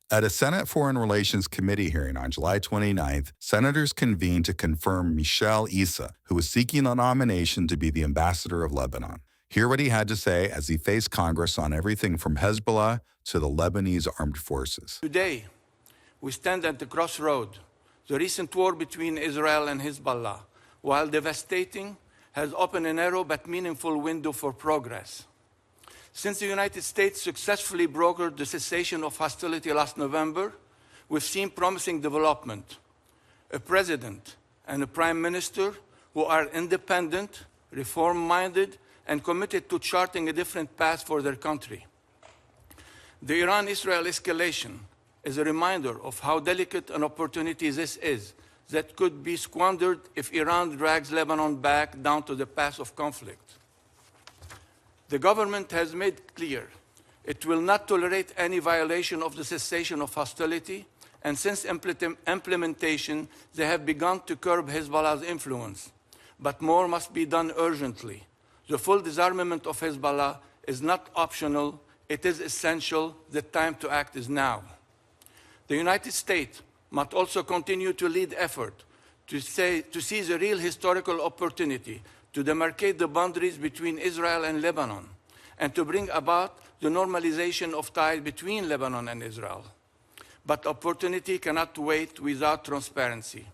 At a Senate Foreign Relations Committee hearing on July 29th, senators convened to confirm Michael Issa, who was seeking a nomination to be the ambassador of Lebanon. Hear what he had to say as he faced Congress on everything from Hezbollah to the Lebanese Armed Forces. Today, we stand at the crossroad. The recent war between Israel and Hezbollah, while devastating, has opened a narrow but meaningful window for progress. Since the United States successfully brokered the cessation of hostility last November, we've seen promising development. A president and a prime minister who are independent, reform-minded, and committed to charting a different path for their country. The Iran-Israel escalation is a reminder of how delicate an opportunity this is that could be squandered if Iran drags Lebanon back down to the path of conflict. The government has made clear it will not tolerate any violation of the cessation of hostility, and since implementation, they have begun to curb Hezbollah's influence. But more must be done urgently. The full disarmament of Hezbollah is not optional, it is essential. The time to act is now. The United States must also continue to lead effort to seize a real historical opportunity to demarcate the boundaries between Israel and Lebanon, and to bring about the normalization of ties between Lebanon and Israel. But opportunity cannot wait without transparency.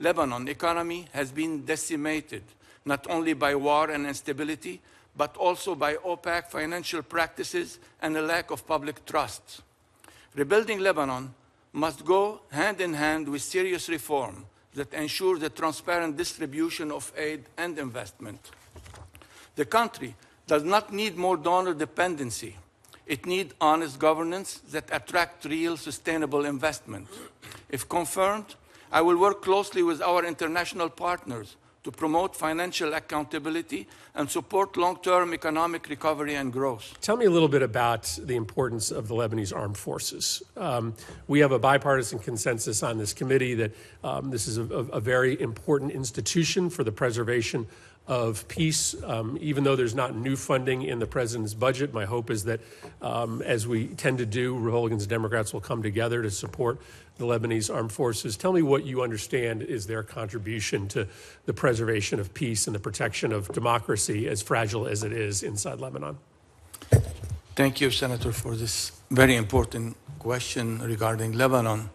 Lebanon's economy has been decimated, not only by war and instability, but also by opaque financial practices and a lack of public trust. Rebuilding Lebanon must go hand in hand with serious reform that ensure the transparent distribution of aid and investment. The country does not need more donor dependency. It needs honest governance that attracts real sustainable investment. If confirmed, I will work closely with our international partners to promote financial accountability and support long-term economic recovery and growth. Tell me a little bit about the importance of the Lebanese Armed Forces. We have a bipartisan consensus on this committee that this is a very important institution for the preservation of peace. Even though there's not new funding in the president's budget, my hope is that, as we tend to do, Republicans and Democrats will come together to support the Lebanese Armed Forces. Tell me what you understand is their contribution to the preservation of peace and the protection of democracy, as fragile as it is inside Lebanon. Thank you, Senator, for this very important question regarding Lebanon.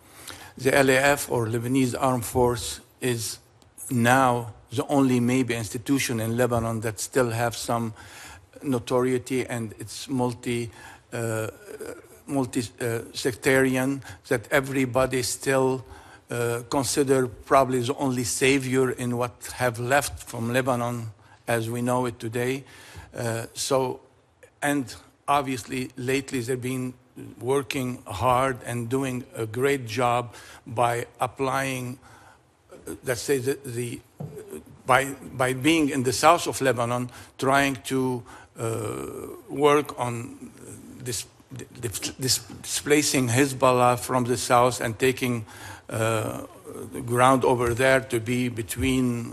The LAF, or Lebanese Armed Force, is now the only maybe institution in Lebanon that still have some notoriety, and it's multi-sectarian, that everybody still consider probably the only savior in what have left from Lebanon as we know it today. And obviously lately they've been working hard and doing a great job by applying, let's say, by being in the south of Lebanon, trying to work on displacing Hezbollah from the south and taking ground over there to be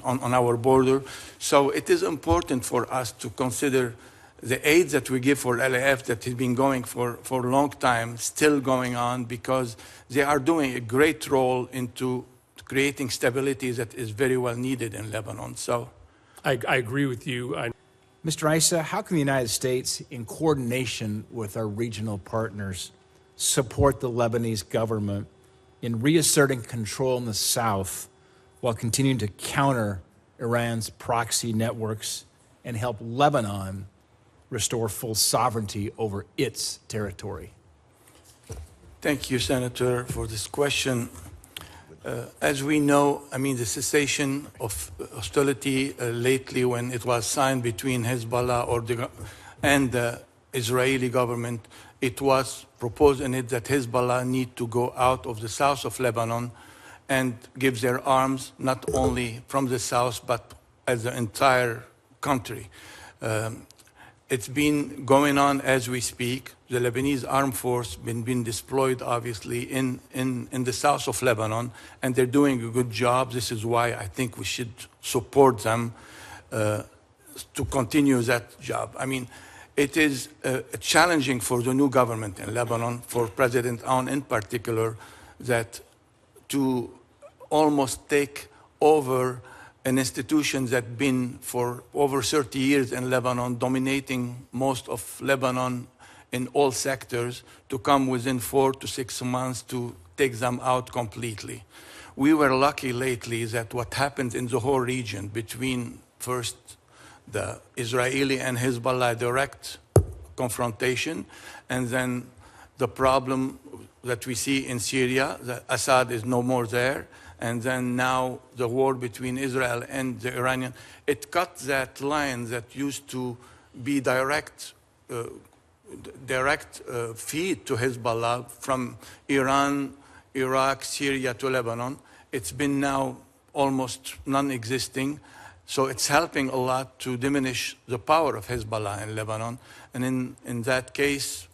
on our border. So it is important for us to consider the aid that we give for LAF that has been going for a long time, still going on, because they are doing a great role into creating stability that is very well needed in Lebanon. So I agree with you. Mr. Issa, how can the United States, in coordination with our regional partners, support the Lebanese government in reasserting control in the south while continuing to counter Iran's proxy networks and help Lebanon restore full sovereignty over its territory? Thank you, Senator, for this question. As we know, the cessation of hostility lately, when it was signed between Hezbollah and the Israeli government, it was proposed in it that Hezbollah need to go out of the south of Lebanon and give their arms not only from the south but as the entire country. It's been going on as we speak. The Lebanese Armed Force been deployed, obviously, in the south of Lebanon, and they're doing a good job. This is why I think we should support them to continue that job. It is challenging for the new government in Lebanon, for President Aoun in particular, that to almost take over an institution that's been for over 30 years in Lebanon, dominating most of Lebanon in all sectors, to come within 4 to 6 months to take them out completely. We were lucky lately that what happened in the whole region between first the Israeli and Hezbollah direct confrontation, and then the problem that we see in Syria, that Assad is no more there, and then now the war between Israel and the Iranian, it cut that line that used to be direct feed to Hezbollah from Iran, Iraq, Syria to Lebanon. It's been now almost non-existing. So it's helping a lot to diminish the power of Hezbollah in Lebanon. And in that case,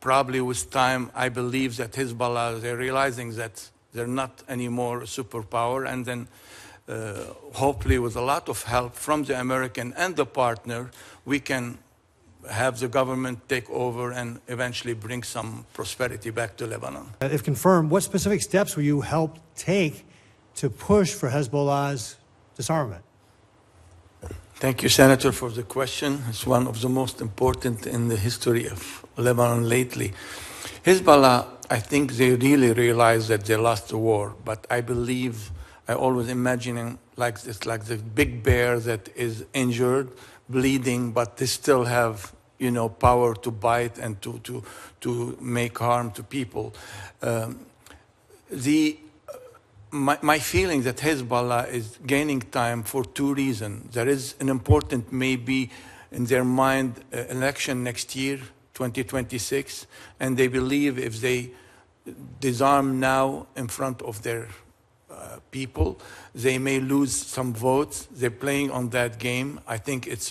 probably with time, I believe that Hezbollah, they're realizing that they're not anymore a superpower. And then hopefully with a lot of help from the American and the partner, we can have the government take over and eventually bring some prosperity back to Lebanon. If confirmed, what specific steps will you help take to push for Hezbollah's disarmament? Thank you, Senator, for the question. It's one of the most important in the history of Lebanon lately. Hezbollah, I think they really realize that they lost the war, but I believe, I always imagining like this, like the big bear that is injured, bleeding, but they still have, you know, power to bite and to make harm to people. My feeling that Hezbollah is gaining time for two reasons. There is an important, maybe in their mind, election next year, 2026, and they believe if they disarm now in front of their people, they may lose some votes. They're playing on that game. I think it's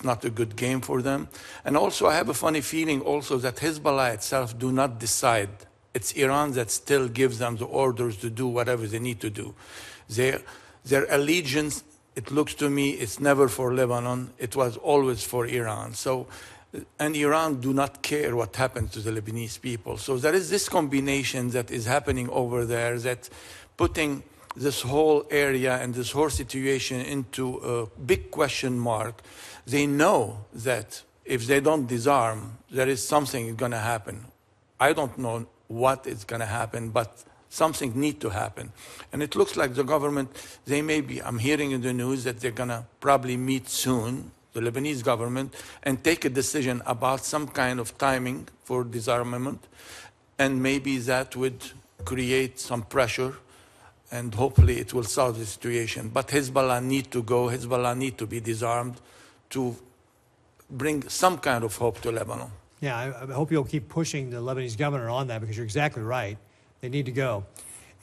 not a good game for them. And also, I have a funny feeling also that Hezbollah itself do not decide. It's Iran that still gives them the orders to do whatever they need to do. Their allegiance, it looks to me, it's never for Lebanon. It was always for Iran. So, and Iran do not care what happens to the Lebanese people. So there is this combination that is happening over there that putting this whole area and this whole situation into a big question mark. They know that if they don't disarm, there is something going to happen. I don't know what is going to happen, but something needs to happen. And it looks like the government, they may be, I'm hearing in the news that they're going to probably meet soon, the Lebanese government, and take a decision about some kind of timing for disarmament. And maybe that would create some pressure, and hopefully it will solve the situation. But Hezbollah need to go, Hezbollah need to be disarmed to bring some kind of hope to Lebanon. Yeah, I hope you'll keep pushing the Lebanese governor on that, because you're exactly right. They need to go.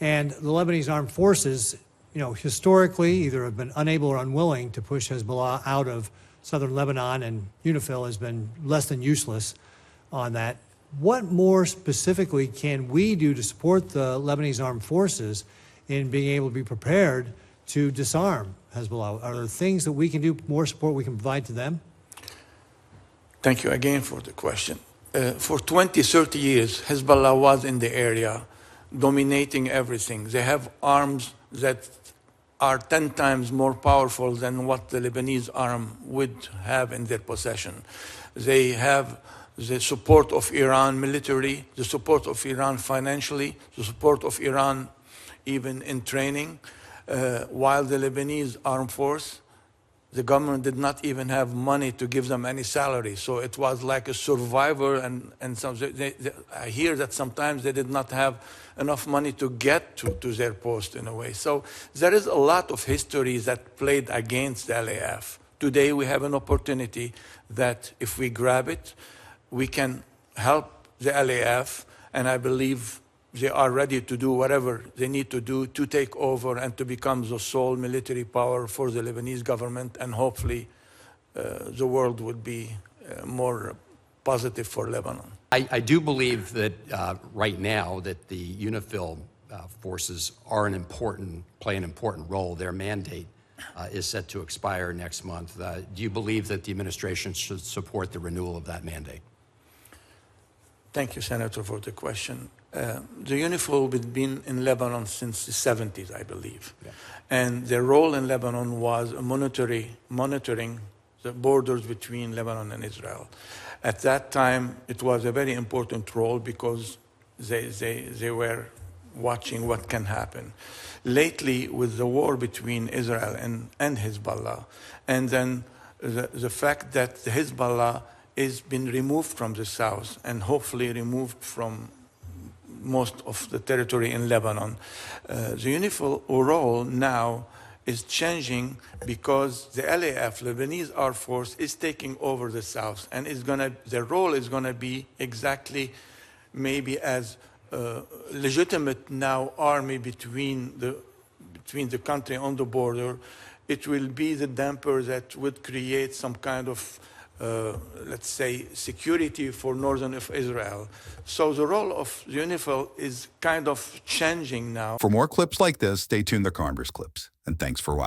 And the Lebanese Armed Forces, you know, historically either have been unable or unwilling to push Hezbollah out of southern Lebanon, and UNIFIL has been less than useless on that. What more specifically can we do to support the Lebanese Armed Forces in being able to be prepared to disarm Hezbollah? Are there things that we can do, more support we can provide to them? Thank you again for the question. For 20, 30 years, Hezbollah was in the area, dominating everything. They have arms that are 10 times more powerful than what the Lebanese arm would have in their possession. They have the support of Iran militarily, the support of Iran financially, the support of Iran even in training, while the Lebanese armed force, the government did not even have money to give them any salary. So it was like a survivor, and I hear that sometimes they did not have enough money to get to their post in a way. So there is a lot of history that played against the LAF. Today we have an opportunity that if we grab it, we can help the LAF, and I believe they are ready to do whatever they need to do to take over and to become the sole military power for the Lebanese government, and hopefully the world would be more positive for Lebanon. I do believe that right now that the UNIFIL forces are play an important role. Their mandate is set to expire next month. Do you believe that the administration should support the renewal of that mandate? Thank you, Senator, for the question. The UNIFIL has been in Lebanon since the 70s, I believe. Yeah. And their role in Lebanon was monitoring the borders between Lebanon and Israel. At that time, it was a very important role because they were watching what can happen. Lately, with the war between Israel and Hezbollah, and then the fact that the Hezbollah has been removed from the south and hopefully removed from most of the territory in Lebanon, the UNIFIL role now is changing because the LAF, Lebanese Armed Forces, is taking over the south, and their role is going to be exactly maybe as legitimate now army between the country on the border. It will be the damper that would create some kind of let's say, security for northern of Israel. So the role of UNIFIL is kind of changing now. For more clips like this, stay tuned to Congress Clips. And thanks for watching.